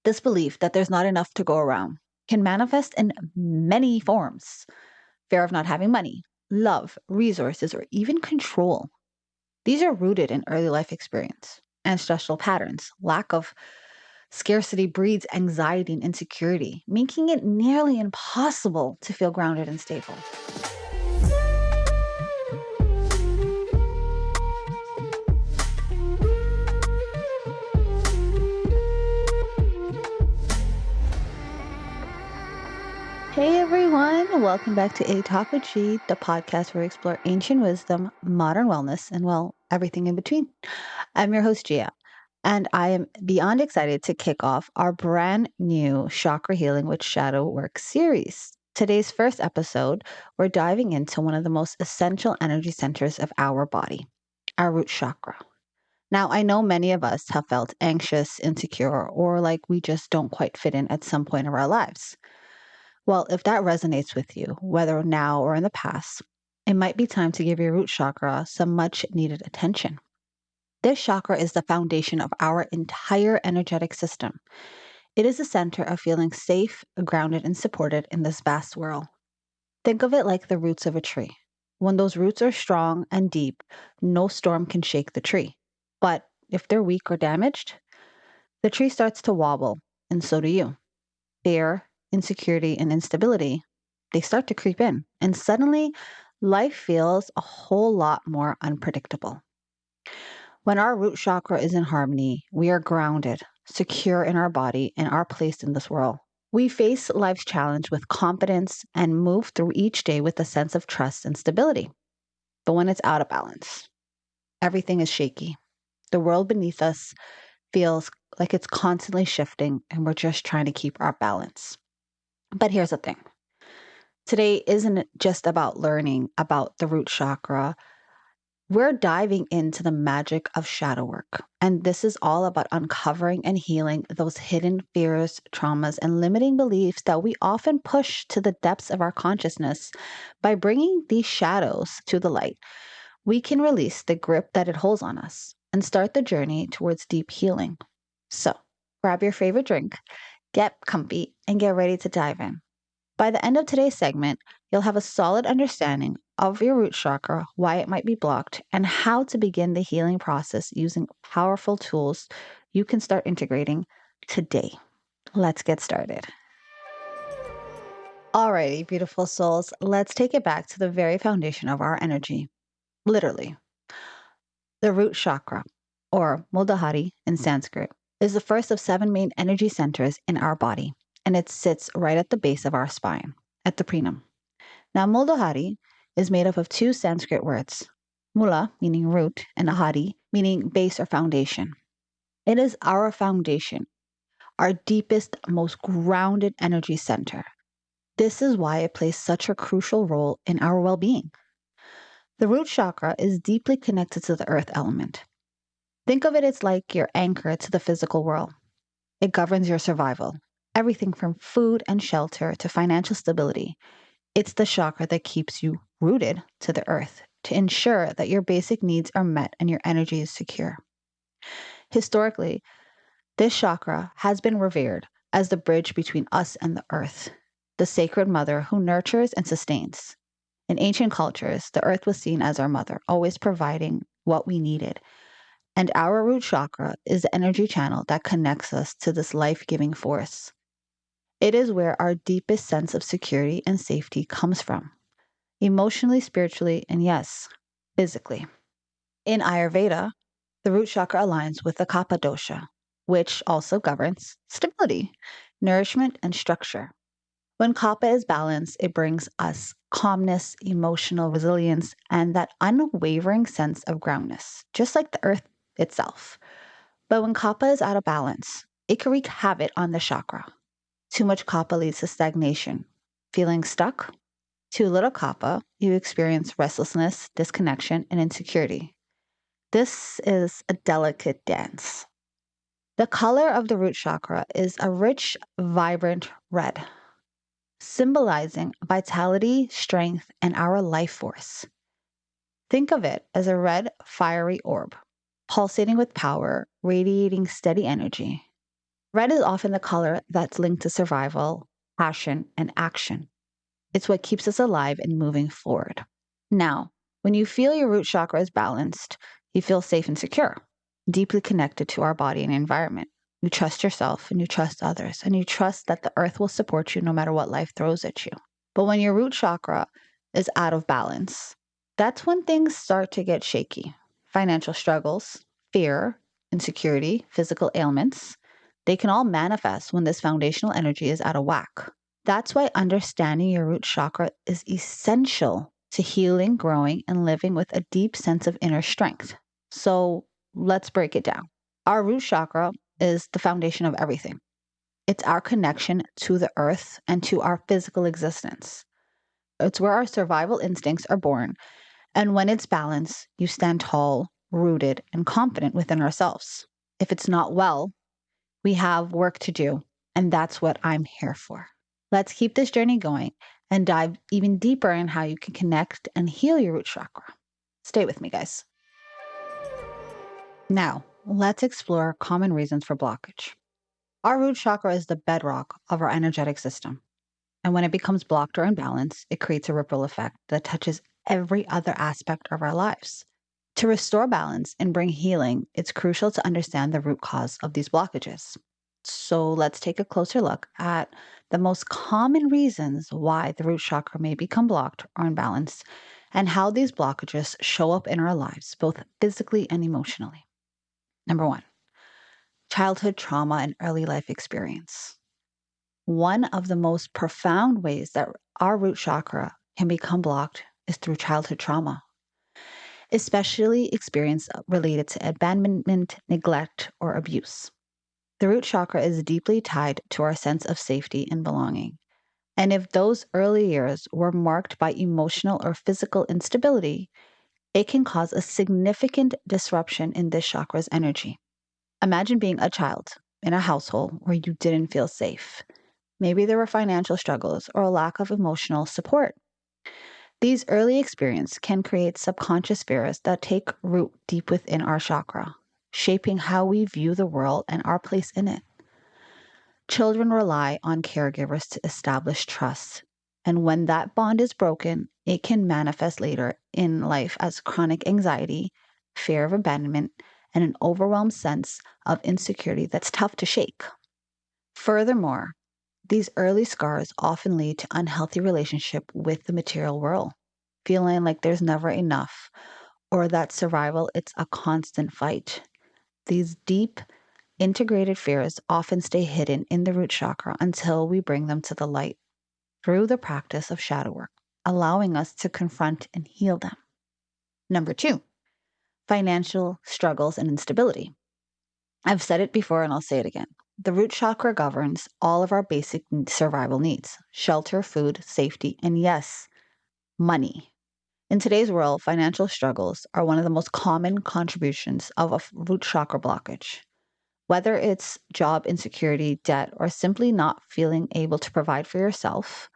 This belief that there's not enough to go around can manifest in many forms: fear of not having money, love, resources, or even control. These are rooted in early life experience, ancestral patterns. Lack of scarcity breeds anxiety and insecurity, making it nearly impossible to feel grounded and stable. Hey everyone, welcome back to A Talk with G, the podcast where we explore ancient wisdom, modern wellness, and everything in between. I'm your host, Gia, and I am beyond excited to kick off our brand new Chakra Healing with Shadow Work series. Today's first episode, we're diving into one of the most essential energy centers of our body, our root chakra. Now, I know many of us have felt anxious, insecure, or like we just don't quite fit in at some point of our lives. Well, if that resonates with you, whether now or in the past, it might be time to give your root chakra some much needed attention. This chakra is the foundation of our entire energetic system. It is the center of feeling safe, grounded, and supported in this vast world. Think of it like the roots of a tree. When those roots are strong and deep, no storm can shake the tree. But if they're weak or damaged, the tree starts to wobble, and so do you. Fear, insecurity, and instability, they start to creep in. And suddenly, life feels a whole lot more unpredictable. When our root chakra is in harmony, we are grounded, secure in our body, and our place in this world. We face life's challenge with confidence and move through each day with a sense of trust and stability. But when it's out of balance, everything is shaky. The world beneath us feels like it's constantly shifting, and we're just trying to keep our balance. But here's the thing. Today isn't just about learning about the root chakra. We're diving into the magic of shadow work. And this is all about uncovering and healing those hidden fears, traumas, and limiting beliefs that we often push to the depths of our consciousness. By bringing these shadows to the light, we can release the grip that it holds on us and start the journey towards deep healing. So grab your favorite drink, get comfy, and get ready to dive in. By the end of today's segment, you'll have a solid understanding of your root chakra, why it might be blocked, and how to begin the healing process using powerful tools you can start integrating today. Let's get started. Alrighty, beautiful souls, let's take it back to the very foundation of our energy. Literally, the root chakra, or Muladhara in Sanskrit, is the first of 7 main energy centers in our body, and it sits right at the base of our spine, at the prenum. Now, Muladhara is made up of 2 Sanskrit words, mula, meaning root, and hari, meaning base or foundation. It is our foundation, our deepest, most grounded energy center. This is why it plays such a crucial role in our well-being. The root chakra is deeply connected to the earth element. Think of it as like your anchor to the physical world. It governs your survival, everything from food and shelter to financial stability. It's the chakra that keeps you rooted to the earth to ensure that your basic needs are met and your energy is secure. Historically, this chakra has been revered as the bridge between us and the earth, the sacred mother who nurtures and sustains. In ancient cultures, the earth was seen as our mother, always providing what we needed. And our root chakra is the energy channel that connects us to this life-giving force. It is where our deepest sense of security and safety comes from, emotionally, spiritually, and yes, physically. In Ayurveda, the root chakra aligns with the Kapha dosha, which also governs stability, nourishment, and structure. When Kapha is balanced, it brings us calmness, emotional resilience, and that unwavering sense of groundness, just like the earth itself. But when Kapha is out of balance, it can wreak havoc on the chakra. Too much Kapha leads to stagnation, feeling stuck. Too little Kapha, you experience restlessness, disconnection, and insecurity. This is a delicate dance. The color of the root chakra is a rich, vibrant red, symbolizing vitality, strength, and our life force. Think of it as a red, fiery orb, pulsating with power, radiating steady energy. Red is often the color that's linked to survival, passion, and action. It's what keeps us alive and moving forward. Now, when you feel your root chakra is balanced, you feel safe and secure, deeply connected to our body and environment. You trust yourself and you trust others, and you trust that the earth will support you no matter what life throws at you. But when your root chakra is out of balance, that's when things start to get shaky. Financial struggles, fear, insecurity, physical ailments, they can all manifest when this foundational energy is out of whack. That's why understanding your root chakra is essential to healing, growing, and living with a deep sense of inner strength. So let's break it down. Our root chakra is the foundation of everything. It's our connection to the earth and to our physical existence. It's where our survival instincts are born. And when it's balanced, you stand tall, rooted, and confident within ourselves. If it's not well, we have work to do. And that's what I'm here for. Let's keep this journey going and dive even deeper in how you can connect and heal your root chakra. Stay with me, guys. Now, let's explore common reasons for blockage. Our root chakra is the bedrock of our energetic system. And when it becomes blocked or imbalanced, it creates a ripple effect that touches every other aspect of our lives. To restore balance and bring healing, it's crucial to understand the root cause of these blockages. So let's take a closer look at the most common reasons why the root chakra may become blocked or imbalanced, and how these blockages show up in our lives, both physically and emotionally. Number one, childhood trauma and early life experience. One of the most profound ways that our root chakra can become blocked is through childhood trauma, especially experience related to abandonment, neglect, or abuse. The root chakra is deeply tied to our sense of safety and belonging. And if those early years were marked by emotional or physical instability, it can cause a significant disruption in this chakra's energy. Imagine being a child in a household where you didn't feel safe. Maybe there were financial struggles or a lack of emotional support. These early experiences can create subconscious fears that take root deep within our chakra, shaping how we view the world and our place in it. Children rely on caregivers to establish trust, and when that bond is broken, it can manifest later in life as chronic anxiety, fear of abandonment, and an overwhelmed sense of insecurity that's tough to shake. Furthermore, these early scars often lead to unhealthy relationship with the material world, feeling like there's never enough or that survival it's a constant fight. These deep integrated fears often stay hidden in the root chakra until we bring them to the light through the practice of shadow work, allowing us to confront and heal them. Number two, financial struggles and instability. I've said it before and I'll say it again. The root chakra governs all of our basic survival needs: shelter, food, safety, and yes, money. In today's world, financial struggles are one of the most common contributions of a root chakra blockage. Whether it's job insecurity, debt, or simply not feeling able to provide for yourself,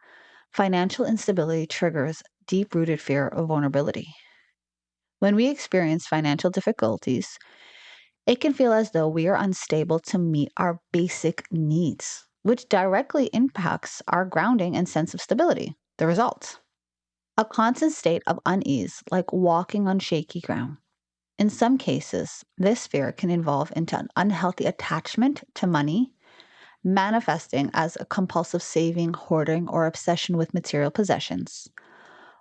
financial instability triggers deep rooted fear of vulnerability. When we experience financial difficulties, it can feel as though we are unstable to meet our basic needs, which directly impacts our grounding and sense of stability. The result, a constant state of unease, like walking on shaky ground. In some cases, this fear can evolve into an unhealthy attachment to money, manifesting as a compulsive saving, hoarding, or obsession with material possessions.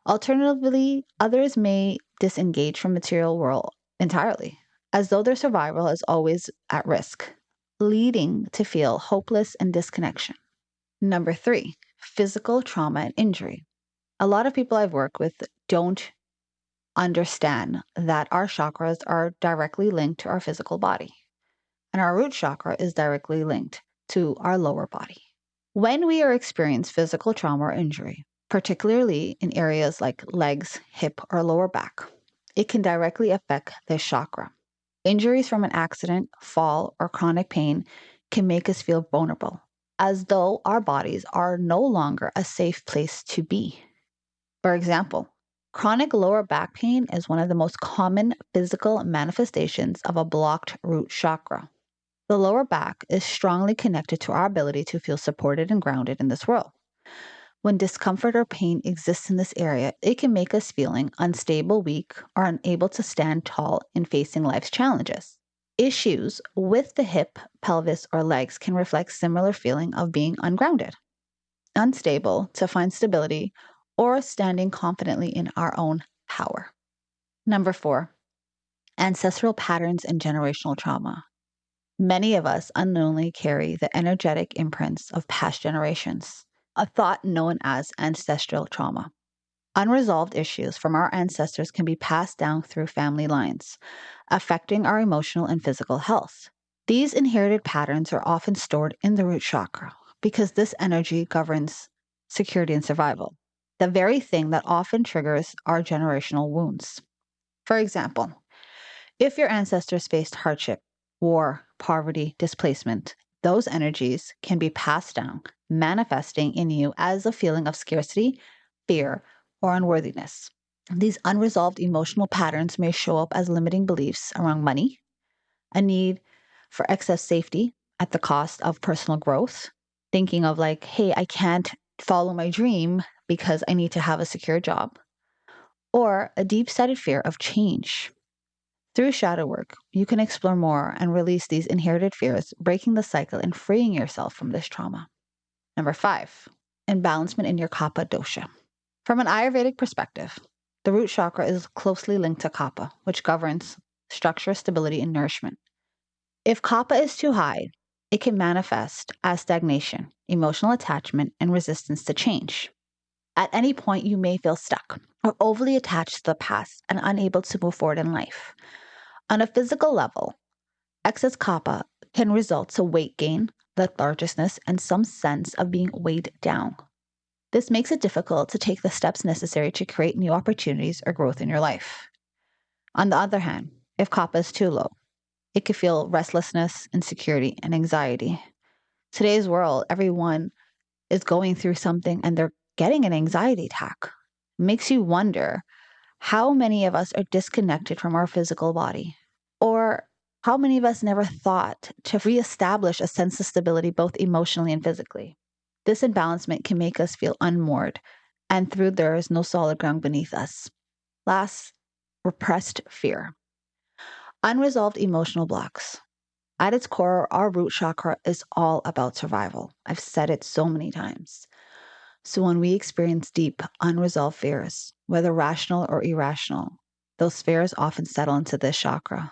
Alternatively, others may disengage from material world entirely, as though their survival is always at risk, leading to feel hopeless and disconnection. Number three, physical trauma and injury. A lot of people I've worked with don't understand that our chakras are directly linked to our physical body, and our root chakra is directly linked to our lower body. When we are experiencing physical trauma or injury, particularly in areas like legs, hip, or lower back, it can directly affect this chakra. Injuries from an accident, fall, or chronic pain can make us feel vulnerable, as though our bodies are no longer a safe place to be. For example, chronic lower back pain is one of the most common physical manifestations of a blocked root chakra. The lower back is strongly connected to our ability to feel supported and grounded in this world. When discomfort or pain exists in this area, it can make us feeling unstable, weak, or unable to stand tall in facing life's challenges. Issues with the hip, pelvis, or legs can reflect similar feeling of being ungrounded, unstable to find stability, or standing confidently in our own power. Number 4, ancestral patterns and generational trauma. Many of us unknowingly carry the energetic imprints of past generations, a thought known as ancestral trauma. Unresolved issues from our ancestors can be passed down through family lines, affecting our emotional and physical health. These inherited patterns are often stored in the root chakra because this energy governs security and survival, the very thing that often triggers our generational wounds. For example, if your ancestors faced hardship, war, poverty, displacement, those energies can be passed down, manifesting in you as a feeling of scarcity, fear, or unworthiness. These unresolved emotional patterns may show up as limiting beliefs around money, a need for excess safety at the cost of personal growth, thinking of like, hey, I can't follow my dream because I need to have a secure job, or a deep seated fear of change. Through shadow work, you can explore more and release these inherited fears, breaking the cycle and freeing yourself from this trauma. Number 5, imbalancement in your kapha dosha. From an Ayurvedic perspective, the root chakra is closely linked to kapha, which governs structure, stability, and nourishment. If kapha is too high, it can manifest as stagnation, emotional attachment, and resistance to change. At any point, you may feel stuck or overly attached to the past and unable to move forward in life. On a physical level, excess kapha can result to weight gain, lethargicness, and some sense of being weighed down. This makes it difficult to take the steps necessary to create new opportunities or growth in your life. On the other hand, if kapha is too low, it could feel restlessness, insecurity, and anxiety. Today's world, everyone is going through something and they're getting an anxiety attack. It makes you wonder how many of us are disconnected from our physical body, or how many of us never thought to reestablish a sense of stability both emotionally and physically. This imbalancement can make us feel unmoored, and through there is no solid ground beneath us. Last, repressed fear. Unresolved emotional blocks. At its core, our root chakra is all about survival. I've said it so many times. So when we experience deep, unresolved fears, whether rational or irrational, those fears often settle into this chakra.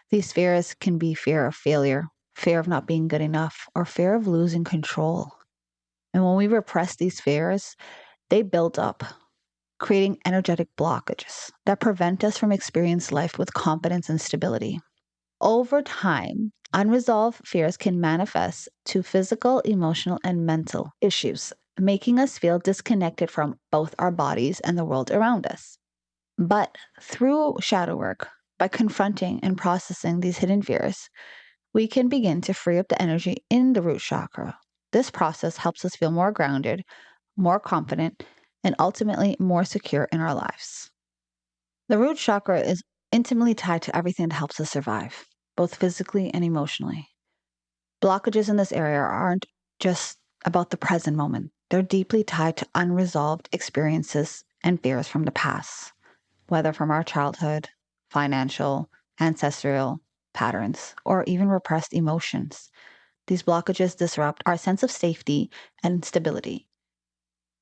These fears can be fear of failure, fear of not being good enough, or fear of losing control. And when we repress these fears, they build up, creating energetic blockages that prevent us from experiencing life with confidence and stability. Over time, unresolved fears can manifest to physical, emotional, and mental issues, making us feel disconnected from both our bodies and the world around us. But through shadow work, by confronting and processing these hidden fears, we can begin to free up the energy in the root chakra. This process helps us feel more grounded, more confident, and ultimately more secure in our lives. The root chakra is intimately tied to everything that helps us survive, both physically and emotionally. Blockages in this area aren't just about the present moment, they're deeply tied to unresolved experiences and fears from the past, whether from our childhood, financial, ancestral patterns, or even repressed emotions. These blockages disrupt our sense of safety and stability.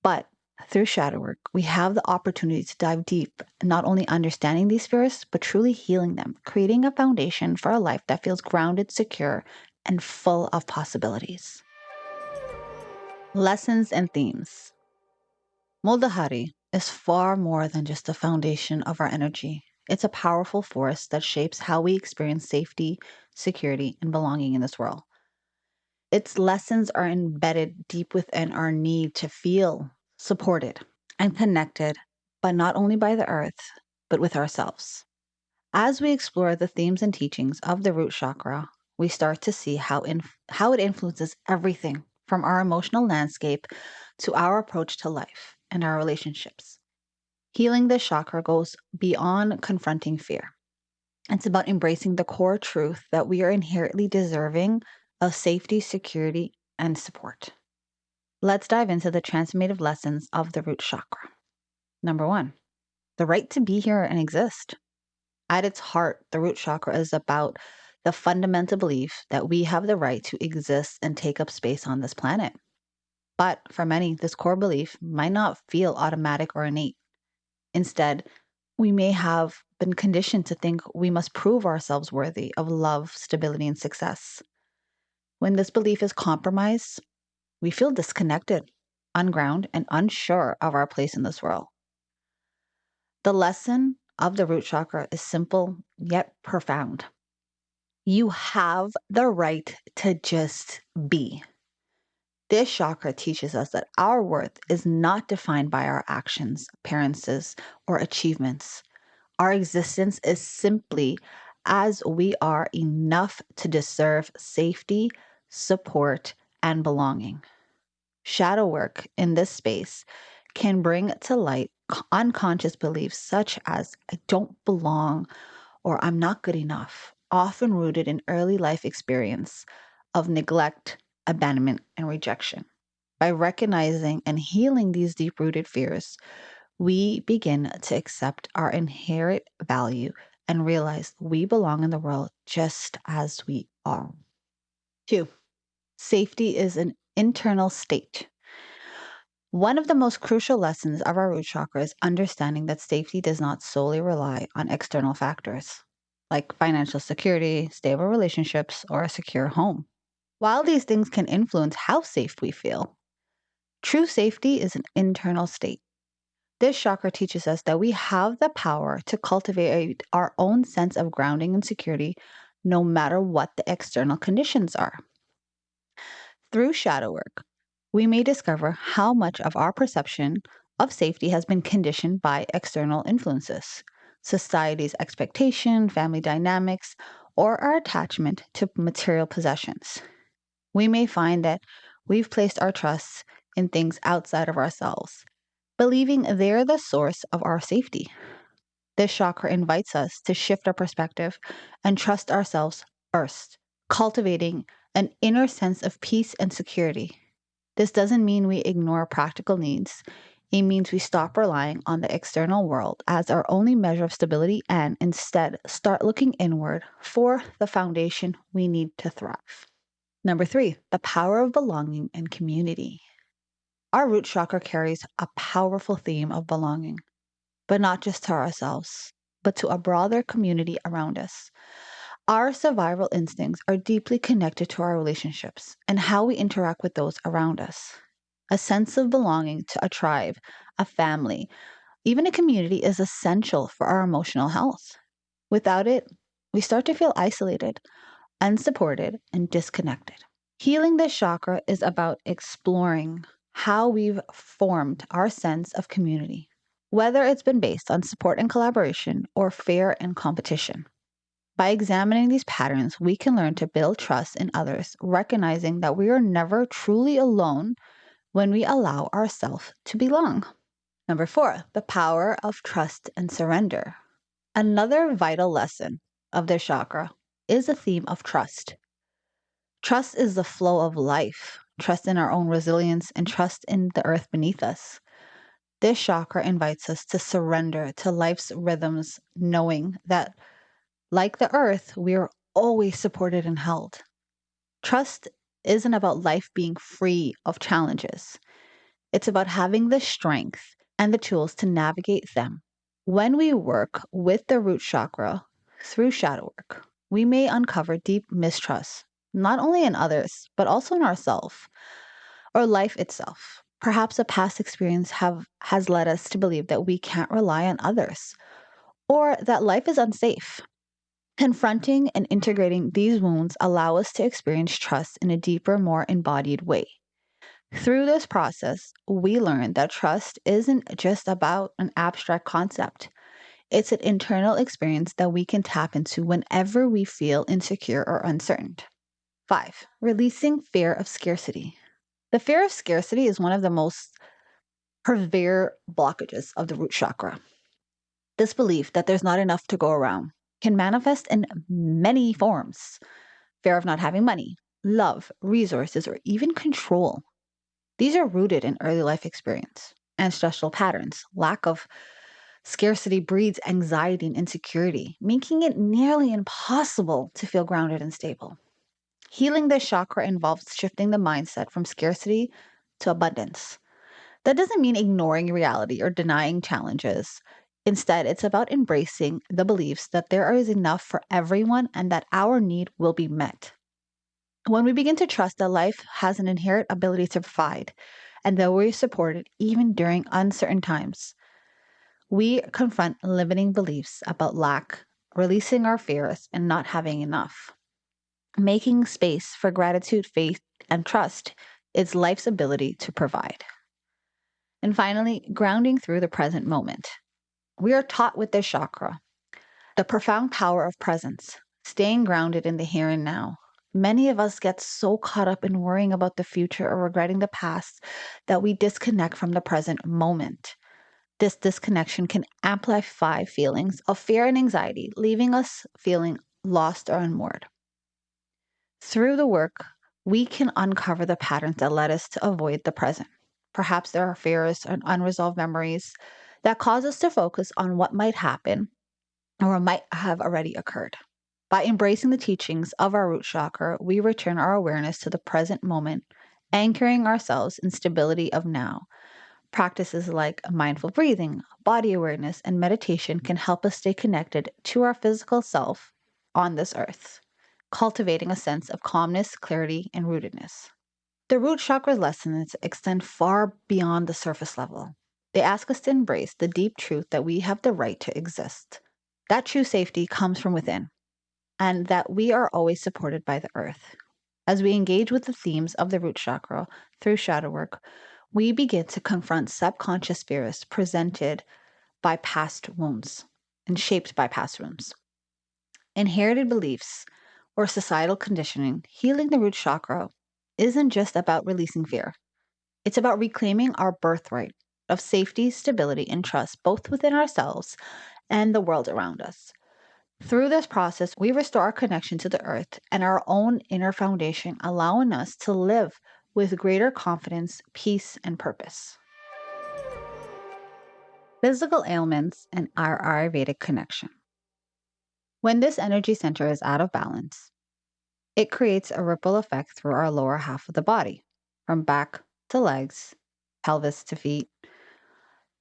But through shadow work, we have the opportunity to dive deep, not only understanding these fears, but truly healing them, creating a foundation for a life that feels grounded, secure, and full of possibilities. Lessons and themes. Muldahari is far more than just the foundation of our energy. It's a powerful force that shapes how we experience safety, security, and belonging in this world. Its lessons are embedded deep within our need to feel supported and connected, but not only by the earth, but with ourselves. As we explore the themes and teachings of the root chakra, we start to see how it influences everything from our emotional landscape to our approach to life and our relationships. Healing this chakra goes beyond confronting fear. It's about embracing the core truth that we are inherently deserving of safety, security, and support. Let's dive into the transformative lessons of the root chakra. Number one, the right to be here and exist. At its heart, the root chakra is about the fundamental belief that we have the right to exist and take up space on this planet. But for many, this core belief might not feel automatic or innate. Instead, we may have been conditioned to think we must prove ourselves worthy of love, stability, and success. When this belief is compromised, we feel disconnected, ungrounded, and unsure of our place in this world. The lesson of the root chakra is simple yet profound. You have the right to just be. This chakra teaches us that our worth is not defined by our actions, appearances, or achievements. Our existence is simply as we are enough to deserve safety, support, and belonging. Shadow work in this space can bring to light unconscious beliefs such as I don't belong or I'm not good enough, often rooted in early life experience of neglect, abandonment, and rejection. By recognizing and healing these deep rooted fears, we begin to accept our inherent value and realize we belong in the world just as we are. Two, safety is an internal state. One of the most crucial lessons of our root chakra is understanding that safety does not solely rely on external factors like financial security, stable relationships, or a secure home. While these things can influence how safe we feel, true safety is an internal state. This chakra teaches us that we have the power to cultivate our own sense of grounding and security no matter what the external conditions are. Through shadow work, we may discover how much of our perception of safety has been conditioned by external influences, society's expectation, family dynamics, or our attachment to material possessions. We may find that we've placed our trust in things outside of ourselves, believing they're the source of our safety. This chakra invites us to shift our perspective and trust ourselves first, cultivating an inner sense of peace and security. This doesn't mean we ignore practical needs. It means we stop relying on the external world as our only measure of stability and instead start looking inward for the foundation we need to thrive. Number three, the power of belonging and community. Our root chakra carries a powerful theme of belonging, but not just to ourselves, but to a broader community around us. Our survival instincts are deeply connected to our relationships and how we interact with those around us. A sense of belonging to a tribe, a family, even a community is essential for our emotional health. Without it, we start to feel isolated, unsupported, and disconnected. Healing this chakra is about exploring how we've formed our sense of community, whether it's been based on support and collaboration or fear and competition. By examining these patterns, we can learn to build trust in others, recognizing that we are never truly alone when we allow ourselves to belong. Number four, the power of trust and surrender. Another vital lesson of this chakra is the theme of trust. Trust is the flow of life, trust in our own resilience, and trust in the earth beneath us. This chakra invites us to surrender to life's rhythms, knowing that, like the earth, we are always supported and held. Trust isn't about life being free of challenges, it's about having the strength and the tools to navigate them. When we work with the root chakra through shadow work, we may uncover deep mistrust, not only in others, but also in ourselves or life itself. Perhaps a past experience has led us to believe that we can't rely on others or that life is unsafe. Confronting and integrating these wounds allow us to experience trust in a deeper, more embodied way. Through this process, we learn that trust isn't just about an abstract concept. It's an internal experience that we can tap into whenever we feel insecure or uncertain. Five, releasing fear of scarcity. The fear of scarcity is one of the most severe blockages of the root chakra. This belief that there's not enough to go around can manifest in many forms: fear of not having money, love, resources, or even control. These are rooted in early life experience, ancestral patterns. Lack of scarcity breeds anxiety and insecurity, making it nearly impossible to feel grounded and stable. Healing this chakra involves shifting the mindset from scarcity to abundance. That doesn't mean ignoring reality or denying challenges. Instead, it's about embracing the beliefs that there is enough for everyone and that our need will be met. When we begin to trust that life has an inherent ability to provide and that we're supported even during uncertain times, we confront limiting beliefs about lack, releasing our fears, and not having enough. Making space for gratitude, faith, and trust is life's ability to provide. And finally, grounding through the present moment. We are taught with this chakra the profound power of presence, staying grounded in the here and now. Many of us get so caught up in worrying about the future or regretting the past that we disconnect from the present moment. This disconnection can amplify feelings of fear and anxiety, leaving us feeling lost or unmoored. Through the work, we can uncover the patterns that led us to avoid the present. Perhaps there are fears and unresolved memories that cause us to focus on what might happen or might have already occurred. By embracing the teachings of our root chakra, we return our awareness to the present moment, anchoring ourselves in stability of now. Practices like mindful breathing, body awareness, and meditation can help us stay connected to our physical self on this earth, cultivating a sense of calmness, clarity, and rootedness. The root chakra's lessons extend far beyond the surface level. They ask us to embrace the deep truth that we have the right to exist. That true safety comes from within, and that we are always supported by the earth. As we engage with the themes of the root chakra through shadow work, we begin to confront subconscious fears presented by past wounds and shaped by past wounds. Inherited beliefs or societal conditioning, healing the root chakra isn't just about releasing fear. It's about reclaiming our birthright of safety, stability, and trust, both within ourselves and the world around us. Through this process, we restore our connection to the earth and our own inner foundation, allowing us to live with greater confidence, peace, and purpose. Physical ailments and our Ayurvedic connection. When this energy center is out of balance, it creates a ripple effect through our lower half of the body, from back to legs, pelvis to feet.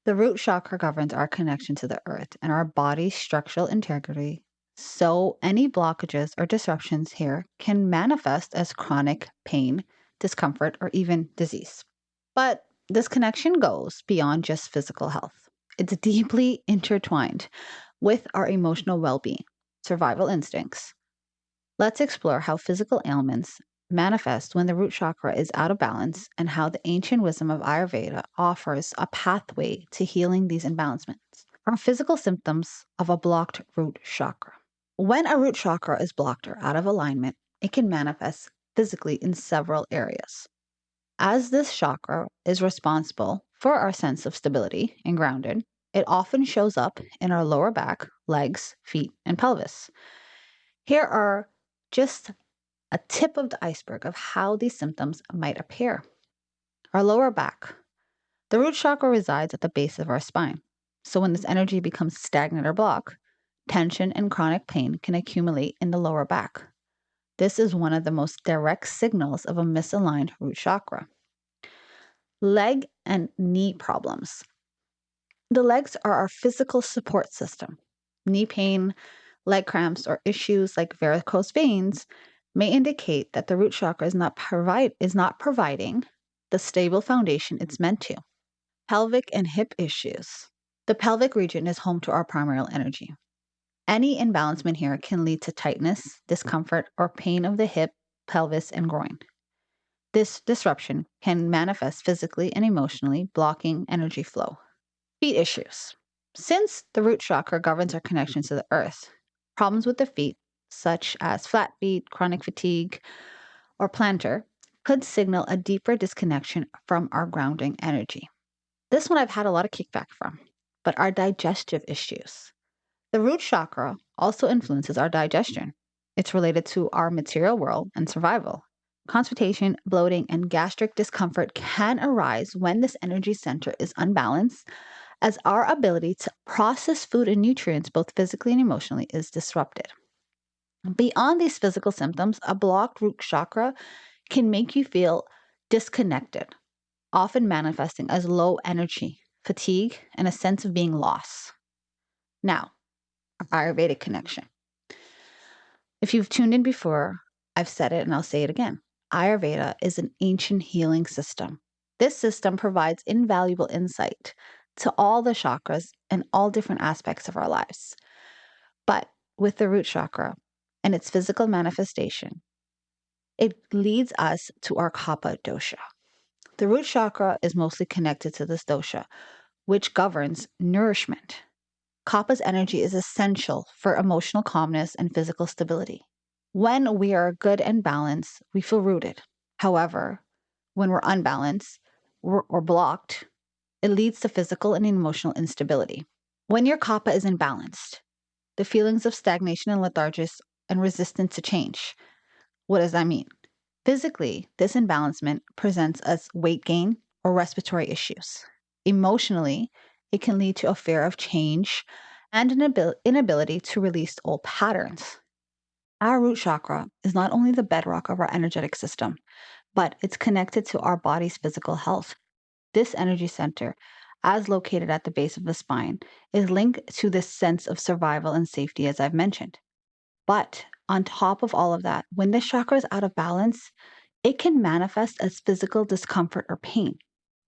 The root chakra governs our connection to the earth and our body's structural integrity. So, any blockages or disruptions here can manifest as chronic pain, discomfort, or even disease. But this connection goes beyond just physical health. It's deeply intertwined with our emotional well being, survival instincts. Let's explore how physical ailments manifest when the root chakra is out of balance and how the ancient wisdom of Ayurveda offers a pathway to healing these imbalancements. Are physical symptoms of a blocked root chakra. When a root chakra is blocked or out of alignment, it can manifest physically in several areas. As this chakra is responsible for our sense of stability and grounded, it often shows up in our lower back, legs, feet, and pelvis. Here are just a tip of the iceberg of how these symptoms might appear. Our lower back. The root chakra resides at the base of our spine. So when this energy becomes stagnant or blocked, tension and chronic pain can accumulate in the lower back. This is one of the most direct signals of a misaligned root chakra. Leg and knee problems. The legs are our physical support system. Knee pain, leg cramps, or issues like varicose veins may indicate that the root chakra is not providing the stable foundation it's meant to. Pelvic and hip issues. The pelvic region is home to our primary energy. Any imbalancement here can lead to tightness, discomfort, or pain of the hip, pelvis, and groin. This disruption can manifest physically and emotionally, blocking energy flow. Feet issues. Since the root chakra governs our connection to the earth, problems with the feet, such as flat feet, chronic fatigue, or plantar, could signal a deeper disconnection from our grounding energy. This one I've had a lot of kickback from, but our digestive issues. The root chakra also influences our digestion. It's related to our material world and survival. Constipation, bloating, and gastric discomfort can arise when this energy center is unbalanced, as our ability to process food and nutrients, both physically and emotionally, is disrupted. Beyond these physical symptoms, a blocked root chakra can make you feel disconnected, often manifesting as low energy, fatigue, and a sense of being lost. Now, Ayurvedic connection. If you've tuned in before, I've said it and I'll say it again. Ayurveda is an ancient healing system. This system provides invaluable insight to all the chakras and all different aspects of our lives. But with the root chakra and its physical manifestation, it leads us to our kapha dosha. The root chakra is mostly connected to this dosha, which governs nourishment. Kapha's energy is essential for emotional calmness and physical stability. When we are good and balanced, we feel rooted. However, when we're unbalanced or blocked, it leads to physical and emotional instability. When your kapha is imbalanced, the feelings of stagnation and lethargy and resistance to change. What does that mean? Physically, this imbalancement presents as weight gain or respiratory issues. Emotionally, it can lead to a fear of change and an inability to release old patterns. Our root chakra is not only the bedrock of our energetic system, but it's connected to our body's physical health. This energy center, as located at the base of the spine, is linked to this sense of survival and safety, as I've mentioned. But on top of all of that, when this chakra is out of balance, it can manifest as physical discomfort or pain,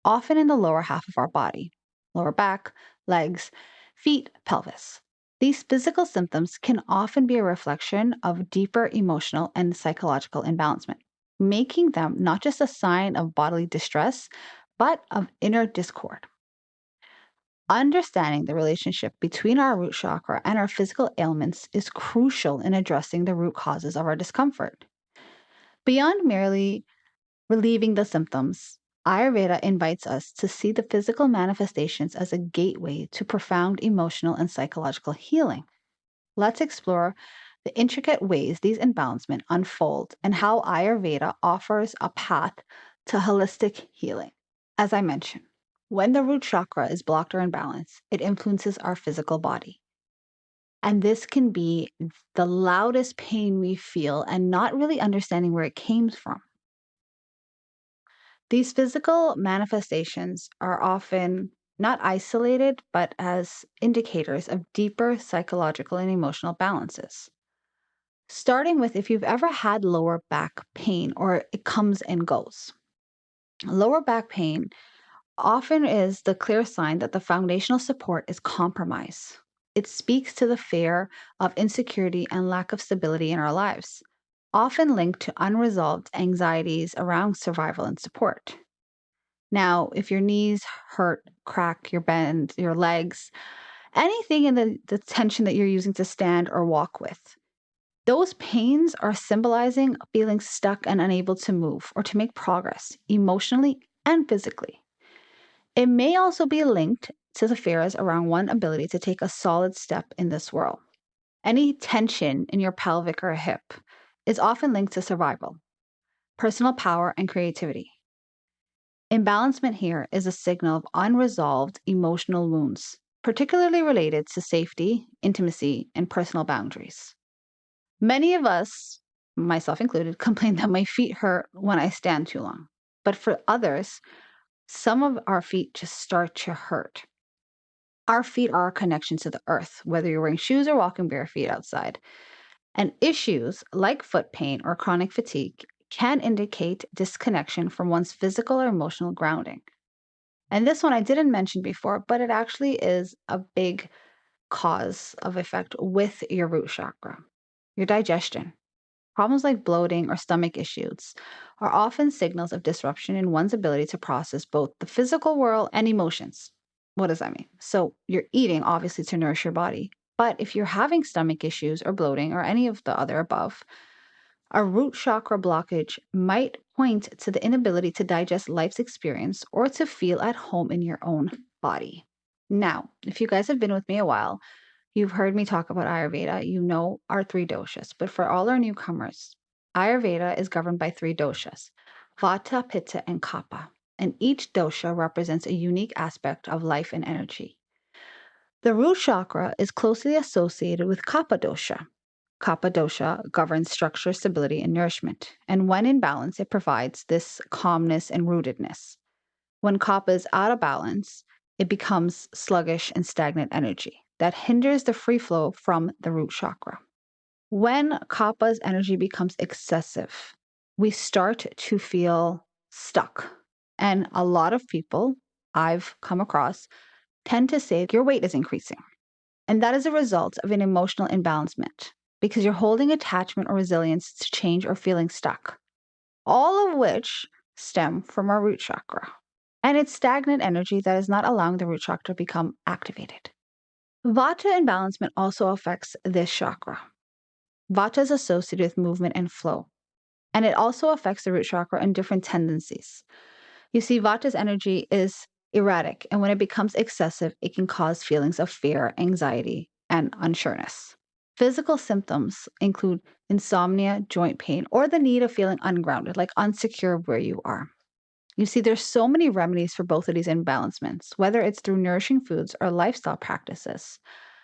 often in the lower half of our body, lower back, legs, feet, pelvis. These physical symptoms can often be a reflection of deeper emotional and psychological imbalancement, making them not just a sign of bodily distress, but of inner discord. Understanding the relationship between our root chakra and our physical ailments is crucial in addressing the root causes of our discomfort. Beyond merely relieving the symptoms, Ayurveda invites us to see the physical manifestations as a gateway to profound emotional and psychological healing. Let's explore the intricate ways these imbalancements unfold and how Ayurveda offers a path to holistic healing. As I mentioned, when the root chakra is blocked or imbalanced, it influences our physical body. And this can be the loudest pain we feel and not really understanding where it came from. These physical manifestations are often not isolated, but as indicators of deeper psychological and emotional balances. Starting with if you've ever had lower back pain or it comes and goes. Lower back pain often is the clear sign that the foundational support is compromised. It speaks to the fear of insecurity and lack of stability in our lives, often linked to unresolved anxieties around survival and support. Now, if your knees hurt, crack, your bend, your legs, anything in the tension that you're using to stand or walk with, those pains are symbolizing feeling stuck and unable to move or to make progress emotionally and physically. It may also be linked to the fears around one's ability to take a solid step in this world. Any tension in your pelvic or hip is often linked to survival, personal power, and creativity. Imbalancement here is a signal of unresolved emotional wounds, particularly related to safety, intimacy, and personal boundaries. Many of us, myself included, complain that my feet hurt when I stand too long. But for others, some of our feet just start to hurt. Our feet are our connection to the earth, whether you're wearing shoes or walking bare feet outside. And issues like foot pain or chronic fatigue can indicate disconnection from one's physical or emotional grounding. And this one I didn't mention before, but it actually is a big cause of effect with your root chakra, your digestion. Problems like bloating or stomach issues are often signals of disruption in one's ability to process both the physical world and emotions. What does that mean? So, you're eating obviously to nourish your body, but if you're having stomach issues or bloating or any of the other above, a root chakra blockage might point to the inability to digest life's experience or to feel at home in your own body. Now, if you guys have been with me a while, You've heard me talk about Ayurveda. You know our three doshas. But for all our newcomers, Ayurveda is governed by three doshas: Vata, Pitta, and Kapha. And each dosha represents a unique aspect of life and energy. The root chakra is closely associated with Kapha dosha. Kapha dosha governs structure, stability, and nourishment. And when in balance, it provides this calmness and rootedness. When kapha is out of balance, it becomes sluggish and stagnant energy that hinders the free flow from the root chakra. When kapha's energy becomes excessive, we start to feel stuck. And a lot of people I've come across tend to say your weight is increasing. And that is a result of an emotional imbalancement because you're holding attachment or resilience to change or feeling stuck, all of which stem from our root chakra. And it's stagnant energy that is not allowing the root chakra to become activated. Vata imbalancement also affects this chakra. Vata is associated with movement and flow, and it also affects the root chakra in different tendencies. You see, Vata's energy is erratic, and when it becomes excessive, it can cause feelings of fear, anxiety, and unsureness. Physical symptoms include insomnia, joint pain, or the need of feeling ungrounded, like unsecure where you are. You see, there's so many remedies for both of these imbalancements, whether it's through nourishing foods or lifestyle practices.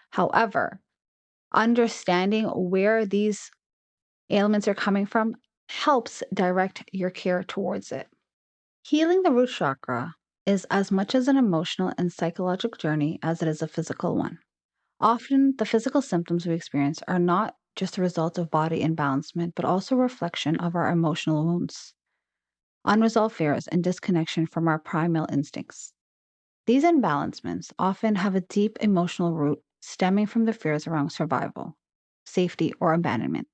However, understanding where these ailments are coming from helps direct your care towards it. Healing the root chakra is as much as an emotional and psychological journey as it is a physical one. Often, the physical symptoms we experience are not just a result of body imbalancement, but also a reflection of our emotional wounds, unresolved fears, and disconnection from our primal instincts. These imbalancements often have a deep emotional root stemming from the fears around survival, safety, or abandonment.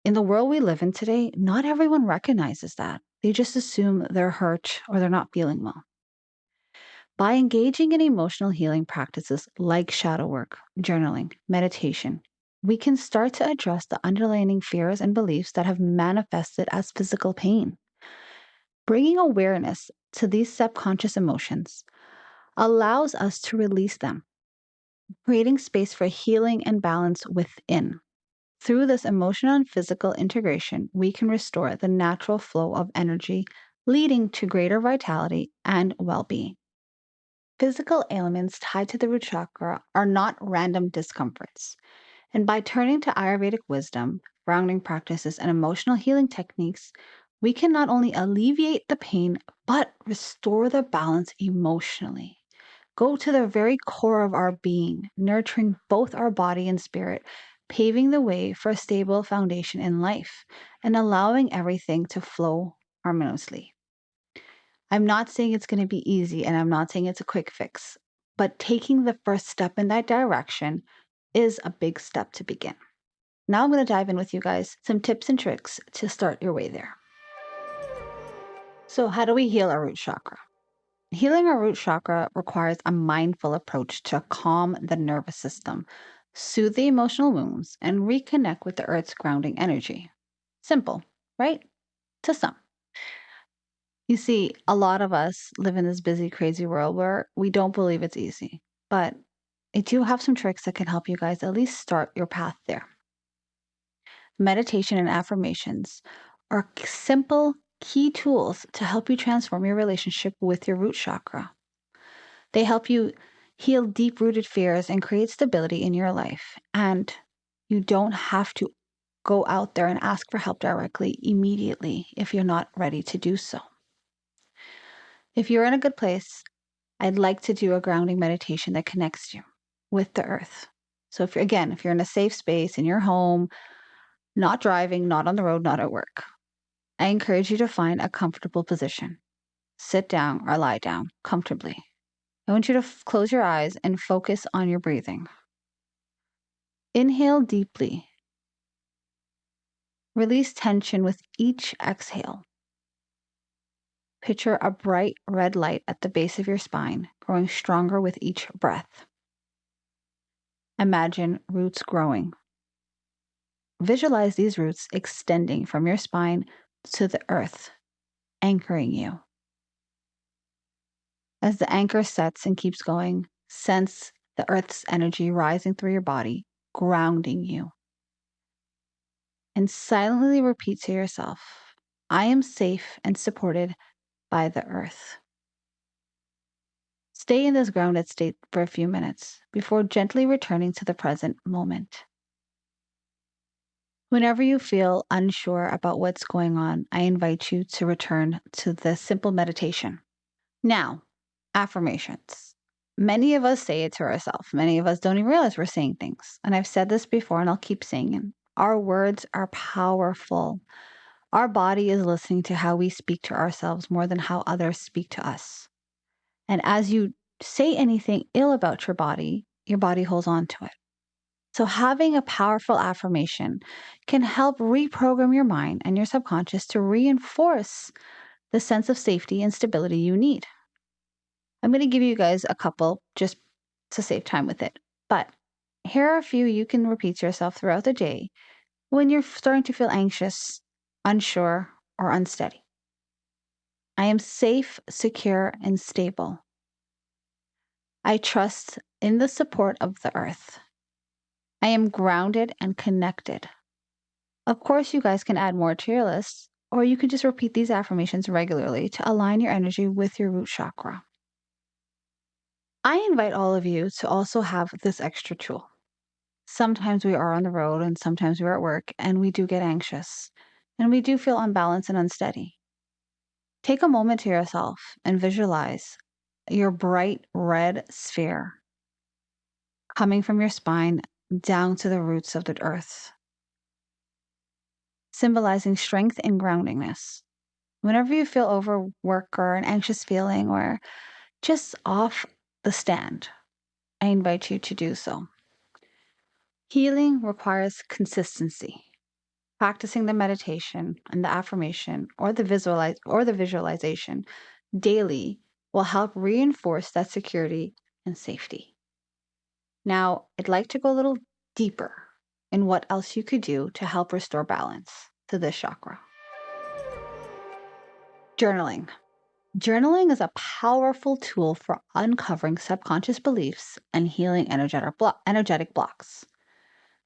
In the world we live in today, not everyone recognizes that. They just assume they're hurt or they're not feeling well. By engaging in emotional healing practices like shadow work, journaling, meditation, we can start to address the underlying fears and beliefs that have manifested as physical pain. Bringing awareness to these subconscious emotions allows us to release them, creating space for healing and balance within. Through this emotional and physical integration, we can restore the natural flow of energy, leading to greater vitality and well being. Physical ailments tied to the root chakra are not random discomforts. And by turning to Ayurvedic wisdom, grounding practices, and emotional healing techniques, we can not only alleviate the pain, but restore the balance emotionally. Go to the very core of our being, nurturing both our body and spirit, paving the way for a stable foundation in life, and allowing everything to flow harmoniously. I'm not saying it's going to be easy, and I'm not saying it's a quick fix, but taking the first step in that direction is a big step to begin. Now I'm going to dive in with you guys some tips and tricks to start your way there. So, how do we heal our root chakra? Healing our root chakra requires a mindful approach to calm the nervous system, soothe the emotional wounds, and reconnect with the earth's grounding energy. Simple, right? To some. You see, a lot of us live in this busy, crazy world where we don't believe it's easy, but I do have some tricks that can help you guys at least start your path there. Meditation and affirmations are simple, key tools to help you transform your relationship with your root chakra. They help you heal deep rooted fears and create stability in your life. And you don't have to go out there and ask for help directly immediately if you're not ready to do so. If you're in a good place, I'd like to do a grounding meditation that connects you with the earth. So if you're in a safe space in your home, not driving, not on the road, not at work, I encourage you to find a comfortable position. Sit down or lie down comfortably. I want you to close your eyes and focus on your breathing. Inhale deeply. Release tension with each exhale. Picture a bright red light at the base of your spine, growing stronger with each breath. Imagine roots growing. Visualize these roots extending from your spine to the earth, anchoring you. As the anchor sets and keeps going, sense the earth's energy rising through your body, grounding you. And silently repeat to yourself, I am safe and supported by the earth. Stay in this grounded state for a few minutes before gently returning to the present moment. Whenever you feel unsure about what's going on, I invite you to return to this simple meditation. Now, affirmations. Many of us say it to ourselves. Many of us don't even realize we're saying things. And I've said this before and I'll keep saying it. Our words are powerful. Our body is listening to how we speak to ourselves more than how others speak to us. And as you say anything ill about your body holds on to it. So having a powerful affirmation can help reprogram your mind and your subconscious to reinforce the sense of safety and stability you need. I'm going to give you guys a couple just to save time with it. But here are a few you can repeat to yourself throughout the day when you're starting to feel anxious, unsure, or unsteady. I am safe, secure, and stable. I trust in the support of the earth. I am grounded and connected. Of course, you guys can add more to your list, or you can just repeat these affirmations regularly to align your energy with your root chakra. I invite all of you to also have this extra tool. Sometimes we are on the road and sometimes we're at work and we do get anxious and we do feel unbalanced and unsteady. Take a moment to yourself and visualize your bright red sphere coming from your spine down to the roots of the earth, symbolizing strength and groundingness. Whenever you feel overworked or an anxious feeling or just off the stand, I invite you to do so. Healing requires consistency. Practicing the meditation and the affirmation or the visualization daily will help reinforce that security and safety. Now, I'd like to go a little deeper in what else you could do to help restore balance to this chakra. Journaling. Journaling is a powerful tool for uncovering subconscious beliefs and healing energetic blocks.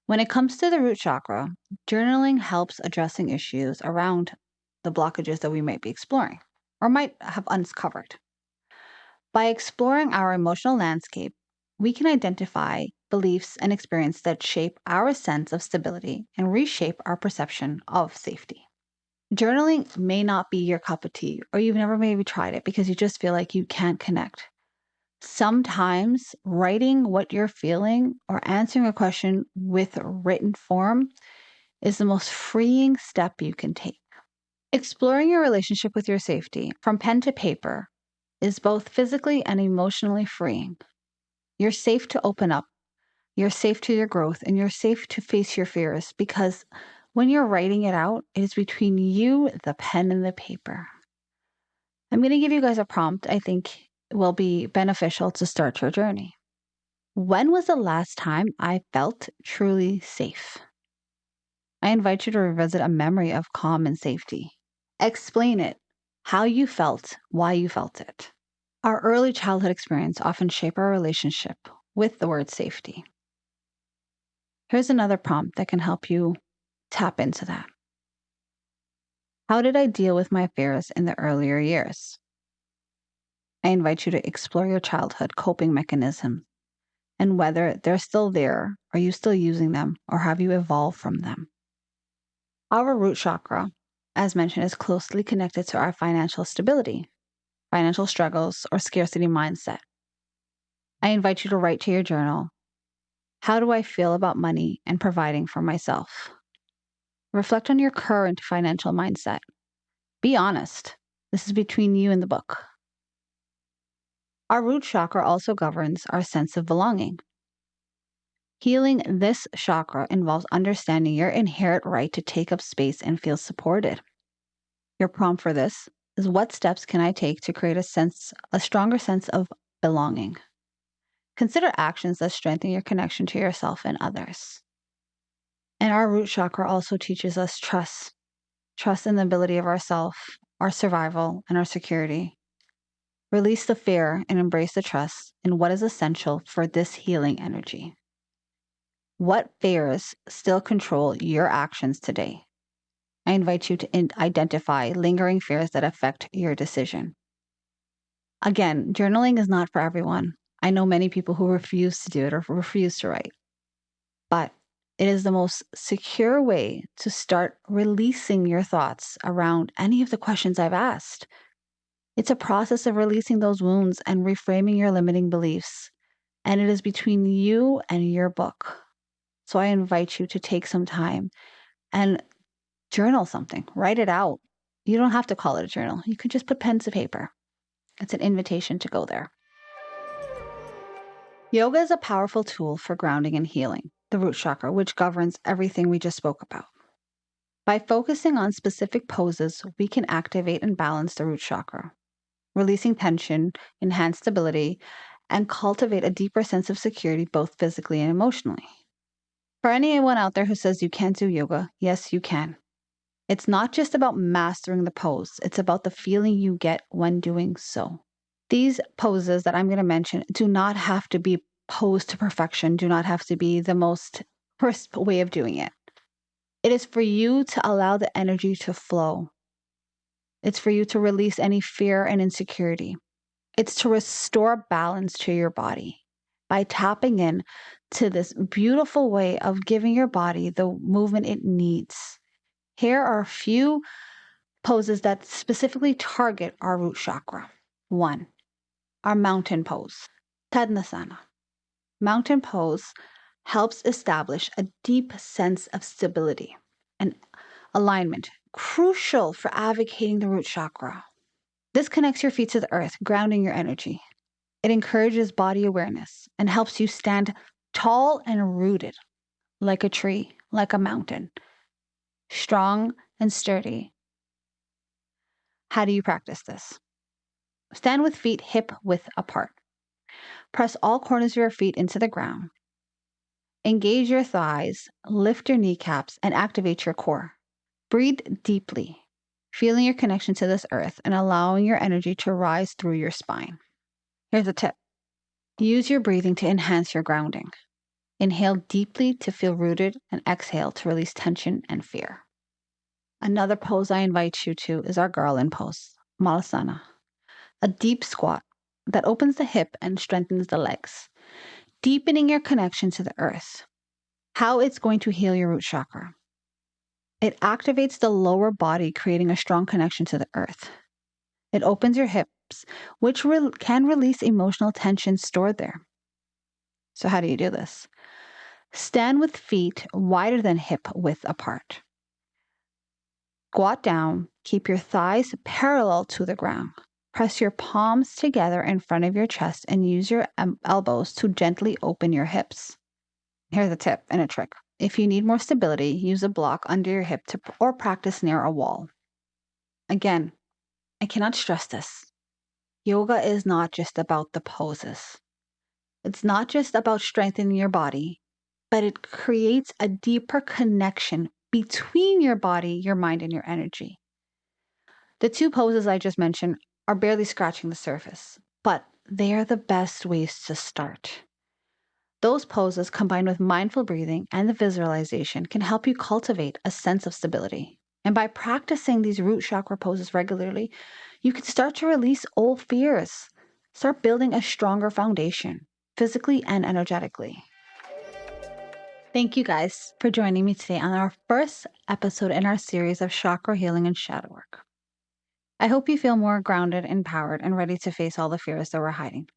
When it comes to the root chakra, journaling helps addressing issues around the blockages that we might be exploring or might have uncovered. By exploring our emotional landscape, we can identify beliefs and experiences that shape our sense of stability and reshape our perception of safety. Journaling may not be your cup of tea, or you've never maybe tried it because you just feel like you can't connect. Sometimes writing what you're feeling or answering a question with written form is the most freeing step you can take. Exploring your relationship with your safety from pen to paper is both physically and emotionally freeing. You're safe to open up, you're safe to your growth, and you're safe to face your fears because when you're writing it out, it is between you, the pen, and the paper. I'm going to give you guys a prompt I think will be beneficial to start your journey. When was the last time I felt truly safe? I invite you to revisit a memory of calm and safety. Explain it, how you felt, why you felt it. Our early childhood experience often shape our relationship with the word safety. Here's another prompt that can help you tap into that. How did I deal with my fears in the earlier years? I invite you to explore your childhood coping mechanisms and whether they're still there, are you still using them, or have you evolved from them? Our root chakra, as mentioned, is closely connected to our financial stability, financial struggles, or scarcity mindset. I invite you to write to your journal, how do I feel about money and providing for myself? Reflect on your current financial mindset. Be honest. This is between you and the book. Our root chakra also governs our sense of belonging. Healing this chakra involves understanding your inherent right to take up space and feel supported. Your prompt for this is, what steps can I take to create a stronger sense of belonging? Consider actions that strengthen your connection to yourself and others. And our root chakra also teaches us trust in the ability of ourself, our survival, and our security. Release the fear and embrace the trust in what is essential for this healing energy. What fears still control your actions today? I invite you to identify lingering fears that affect your decision. Again, journaling is not for everyone. I know many people who refuse to do it or refuse to write, but it is the most secure way to start releasing your thoughts around any of the questions I've asked. It's a process of releasing those wounds and reframing your limiting beliefs, and it is between you and your book. So I invite you to take some time and journal something, write it out. You don't have to call it a journal. You could just put pen to paper. It's an invitation to go there. Yoga is a powerful tool for grounding and healing the root chakra, which governs everything we just spoke about. By focusing on specific poses, we can activate and balance the root chakra, releasing tension, enhance stability, and cultivate a deeper sense of security both physically and emotionally. For anyone out there who says you can't do yoga, yes, you can. It's not just about mastering the pose, it's about the feeling you get when doing so. These poses that I'm going to mention do not have to be posed to perfection, do not have to be the most crisp way of doing it. It is for you to allow the energy to flow. It's for you to release any fear and insecurity. It's to restore balance to your body by tapping in to this beautiful way of giving your body the movement it needs. Here are a few poses that specifically target our root chakra. 1, our mountain pose, Tadasana. Mountain pose helps establish a deep sense of stability and alignment, crucial for advocating the root chakra. This connects your feet to the earth, grounding your energy. It encourages body awareness and helps you stand tall and rooted, like a tree, like a mountain, strong and sturdy. How do you practice this? Stand with feet hip width apart. Press all corners of your feet into the ground. Engage your thighs, lift your kneecaps, and activate your core. Breathe deeply, feeling your connection to this earth and allowing your energy to rise through your spine. Here's a tip. Use your breathing to enhance your grounding. Inhale deeply to feel rooted and exhale to release tension and fear. Another pose I invite you to is our garland pose, Malasana, a deep squat that opens the hip and strengthens the legs, deepening your connection to the earth. How it's going to heal your root chakra. It activates the lower body, creating a strong connection to the earth. It opens your hips, which can release emotional tension stored there. So how do you do this? Stand with feet wider than hip width apart. Squat down, keep your thighs parallel to the ground. Press your palms together in front of your chest and use your elbows to gently open your hips. Here's a tip and a trick. If you need more stability, use a block under your hip or practice near a wall. Again, I cannot stress this. Yoga is not just about the poses. It's not just about strengthening your body, but it creates a deeper connection between your body, your mind, and your energy. The 2 poses I just mentioned are barely scratching the surface, but they are the best ways to start. Those poses, combined with mindful breathing and the visualization, can help you cultivate a sense of stability. And by practicing these root chakra poses regularly, you can start to release old fears, start building a stronger foundation, physically and energetically. Thank you guys for joining me today on our first episode in our series of chakra healing and shadow work. I hope you feel more grounded, empowered, and ready to face all the fears that we're hiding.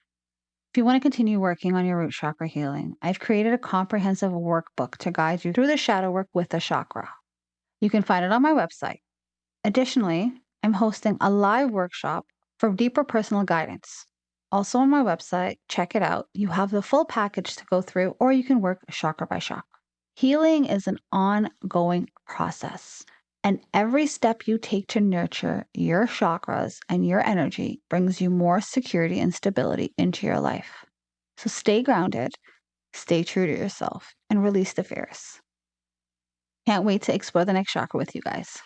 If you want to continue working on your root chakra healing, I've created a comprehensive workbook to guide you through the shadow work with the chakra. You can find it on my website. Additionally, I'm hosting a live workshop for deeper personal guidance. Also on my website, check it out. You have the full package to go through, or you can work chakra by chakra. Healing is an ongoing process, and every step you take to nurture your chakras and your energy brings you more security and stability into your life. So stay grounded, stay true to yourself, and release the fears. Can't wait to explore the next chakra with you guys.